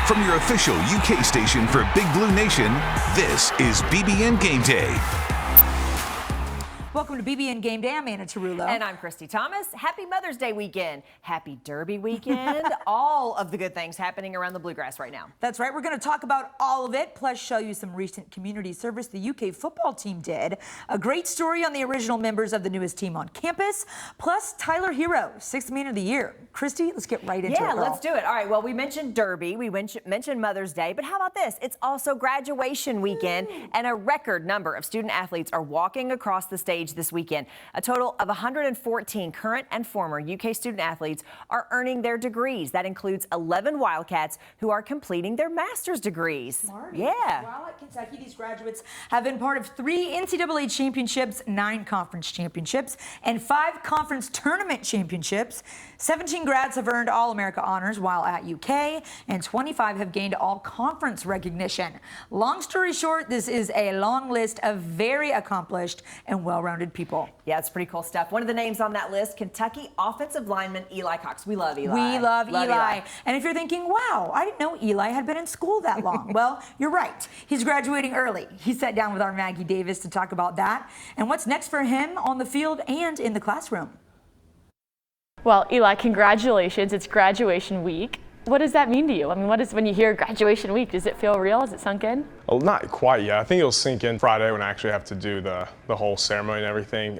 From your official UK station for Big Blue Nation, this is Bbn Gameday. Welcome to Bbn Gameday. I'm Anna Tarullo. And I'm Christy Thomas. Happy Mother's Day weekend. Happy Derby weekend. All of the good things happening around the Bluegrass right now. That's right. We're going to talk about all of it, plus show you some recent community service the UK football team did. A great story on the original members of the newest team on campus, plus Tyler Hero, 6th Man of the Year. Christy, let's get right into it, Yeah, girl. let's do it. All right, well, we mentioned Derby. We mentioned Mother's Day. But how about this? It's also graduation weekend, and a record number of student athletes are walking across the stage this weekend. A total of 114 current and former UK student athletes are earning their degrees. That includes 11 Wildcats who are completing their master's degrees. Marty, Yeah. While at Kentucky, these graduates have been part of 3 NCAA championships, 9 conference championships, and 5 conference tournament championships. 17 grads have earned All-America honors while at UK, and 25 have gained all-conference recognition. Long story short, this is a long list of very accomplished and well-rounded people. Yeah, it's pretty cool stuff. One of the names on that list, Kentucky offensive lineman Eli Cox. We love Eli. We love Eli. And if you're thinking, wow, I didn't know Eli had been in school that long. Well, you're right. He's graduating early. He sat down with our Maggie Davis to talk about that and what's next for him on the field and in the classroom. Well, Eli, congratulations. It's graduation week. What does that mean to you? I mean, when you hear graduation week, does it feel real? Has it sunk in? Well, not quite yet. I think it'll sink in Friday when I actually have to do the whole ceremony and everything.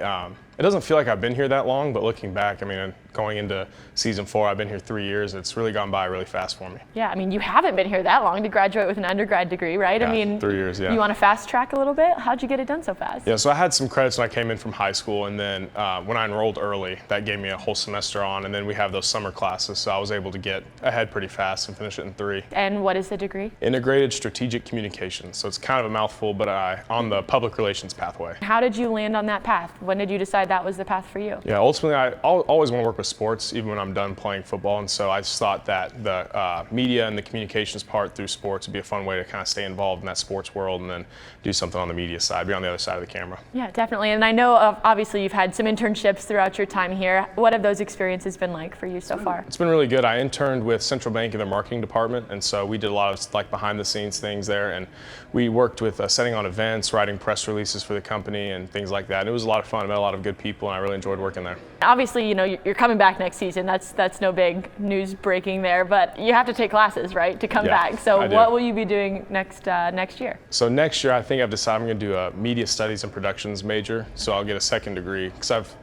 It doesn't feel like I've been here that long, but looking back, I mean, going into season 4, I've been here 3 years. It's really gone by really fast for me. Yeah, I mean, you haven't been here that long to graduate with an undergrad degree, right? Yeah, I mean, 3 years, yeah. You want to fast track a little bit? How'd you get it done so fast? Yeah, so I had some credits when I came in from high school, and then when I enrolled early, that gave me a whole semester on, and then we have those summer classes, so I was able to get ahead pretty fast and finish it in 3. And what is the degree? Integrated Strategic Communications. So it's kind of a mouthful, but on the public relations pathway. How did you land on that path? When did you decide that was the path for you? Yeah, ultimately, I always want to work with sports, even when I'm done playing football, and so I just thought that the media and the communications part through sports would be a fun way to kind of stay involved in that sports world and then do something on the media side, be on the other side of the camera. Yeah, definitely. And I know, obviously, you've had some internships throughout your time here. What have those experiences been like for you so far? It's been really good. I interned with Central Bank in their marketing department, and so we did a lot of like behind-the-scenes things there, and we worked with setting on events, writing press releases for the company, and things like that. And it was a lot of fun. I met a lot of good people, and I really enjoyed working there. Obviously, you know, you're coming back next season. That's no big news breaking there, but you have to take classes, right, to come back. So what will you be doing next year? So next year, I think I've decided I'm going to do a media studies and productions major. So I'll get a second degree because I've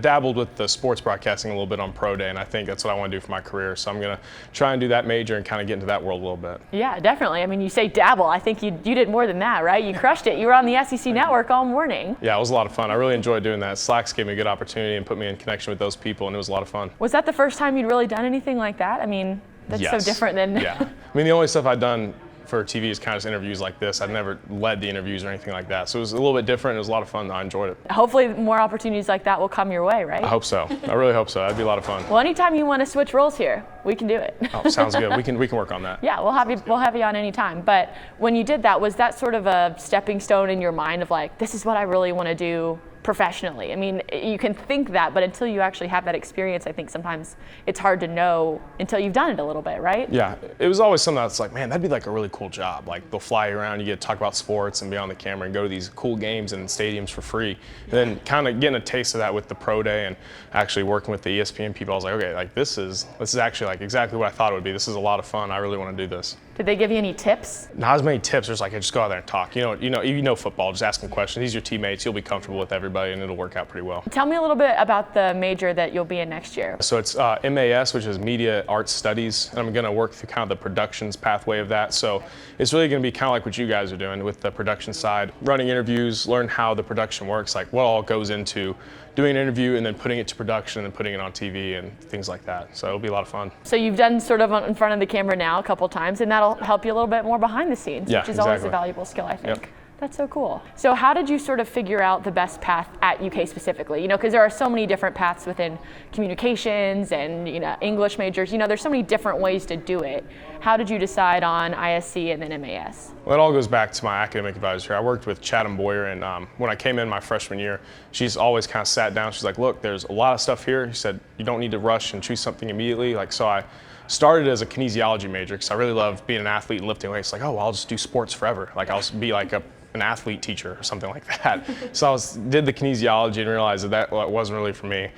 dabbled with the sports broadcasting a little bit on Pro Day, and I think that's what I want to do for my career. So I'm going to try and do that major and kind of get into that world a little bit. Yeah, definitely. I mean, you say dabble. I think you did more than that, right? You crushed it. You were on the SEC network all morning. Yeah, it was a lot of fun. I really enjoyed doing that. Slacks gave me a good opportunity and put me in connection with those people, and it was a lot of fun. Was that the first time you'd really done anything like that? I mean, that's so different than... Yeah. I mean, the only stuff I'd done for TV is kind of interviews like this. I'd never led the interviews or anything like that. So it was a little bit different. It was a lot of fun. I enjoyed it. Hopefully more opportunities like that will come your way, right? I hope so. I really hope so. That'd be a lot of fun. Well, anytime you want to switch roles here, we can do it. Oh, sounds good. We can work on that. Yeah, we'll have you on any time. But when you did that, was that sort of a stepping stone in your mind of like, this is what I really want to do professionally? I mean, you can think that, but until you actually have that experience, I think sometimes it's hard to know until you've done it a little bit, right? Yeah, it was always something that's like, man, that'd be like a really cool job. Like they'll fly you around, you get to talk about sports and be on the camera and go to these cool games and stadiums for free. And then kind of getting a taste of that with the Pro Day and actually working with the ESPN people, I was like, okay, like this is actually like exactly what I thought it would be. This is a lot of fun. I really want to do this. Did they give you any tips? Not as many tips. There's like, just go out there and talk. You know football. Just ask them questions. These are your teammates. You'll be comfortable with everybody, and it'll work out pretty well. Tell me a little bit about the major that you'll be in next year. So it's MAS, which is Media Arts Studies, and I'm going to work through kind of the productions pathway of that. So it's really going to be kind of like what you guys are doing with the production side, running interviews, learn how the production works, like what all goes into doing an interview and then putting it to production and putting it on TV and things like that. So it'll be a lot of fun. So you've done sort of in front of the camera now a couple times, and that'll help you a little bit more behind the scenes, which is always a valuable skill, I think. Yep. That's so cool. So how did you sort of figure out the best path at UK specifically? You know, because there are so many different paths within communications and, you know, English majors. You know, there's so many different ways to do it. How did you decide on ISC and then MAS? Well, it all goes back to my academic advisor. I worked with Chatham Boyer, and when I came in my freshman year, she's always kind of sat down. She's like, look, there's a lot of stuff here. She said, you don't need to rush and choose something immediately. Like, so I started as a kinesiology major because I really love being an athlete and lifting weights. Like, oh, well, I'll just do sports forever. Like, I'll be like an athlete teacher or something like that. So did the kinesiology and realized that wasn't really for me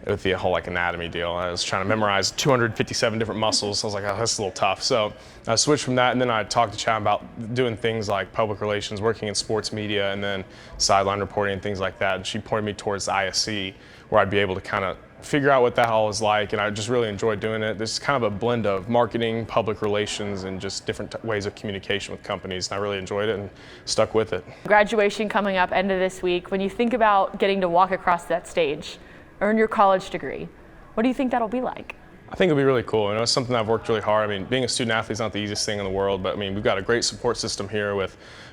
with the whole like anatomy deal. I was trying to memorize 257 different muscles. So I was like, oh, that's a little tough. So I switched from that, and then I talked to Chad about doing things like public relations, working in sports media, and then sideline reporting and things like that. And she pointed me towards the ISC, where I'd be able to kind of figure out what that all is like, and I just really enjoyed doing it. This is kind of a blend of marketing, public relations, and just different ways of communication with companies, and I really enjoyed it and stuck with it. Graduation coming up end of this week. When you think about getting to walk across that stage, earn your college degree, what do you think that'll be like? I think it'll be really cool. You know, it's something I've worked really hard. I mean, being a student athlete is not the easiest thing in the world, but I mean, we've got a great support system here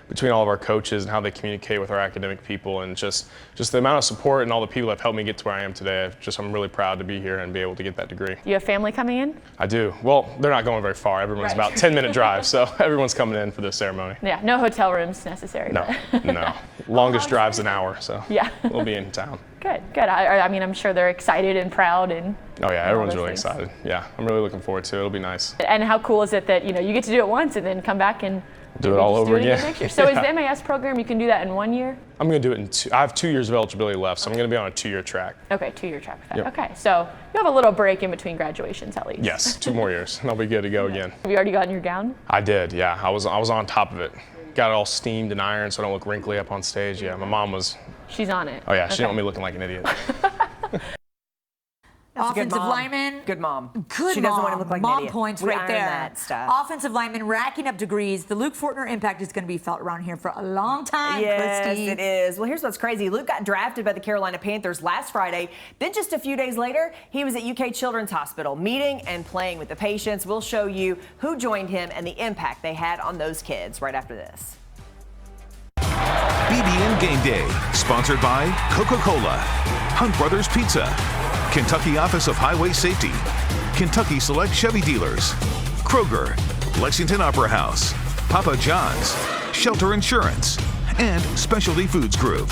between all of our coaches and how they communicate with our academic people, and just the amount of support and all the people that have helped me get to where I am today. I'm really proud to be here and be able to get that degree. You have family coming in? I do. Well, they're not going very far. Everyone's about 10-minute drive, so everyone's coming in for the ceremony. Yeah, no hotel rooms necessary. No, no. Longest drive's an hour, so yeah. We'll be in town. Good, good. I mean, I'm sure they're excited and proud and. Oh yeah, everyone's really excited. Yeah, I'm really looking forward to it. It'll be nice. And how cool is it that you get to do it once and then come back and do it all over again next year? So is the MAS program, you can do that in 1 year? I'm going to do it in I have 2 years of eligibility left, so I'm going to be on a 2-year track. Okay, 2-year track for that. Yep. Okay, so you have a little break in between graduations at least. Yes, 2 more years, and I'll be good to go again. Have you already gotten your gown? I did, yeah. I was on top of it. Got it all steamed and ironed so I don't look wrinkly up on stage. Yeah, my mom was. She's on it. Oh yeah, she didn't want me looking like an idiot. Offensive lineman. Good mom. Good she mom. doesn't want to look like mom an idiot. points We right iron there. that stuff. Offensive lineman racking up degrees. The Luke Fortner impact is going to be felt around here for a long time, yes, Christy. it is. Well, here's what's crazy. Luke got drafted by the Carolina Panthers last Friday. Then just a few days later, he was at UK Children's Hospital meeting and playing with the patients. We'll show you who joined him and the impact they had on those kids right after this. Bbn Gameday, sponsored by Coca-Cola, Hunt Brothers Pizza, Kentucky Office of Highway Safety, Kentucky Select Chevy Dealers, Kroger, Lexington Opera House, Papa John's, Shelter Insurance, and Specialty Foods Group.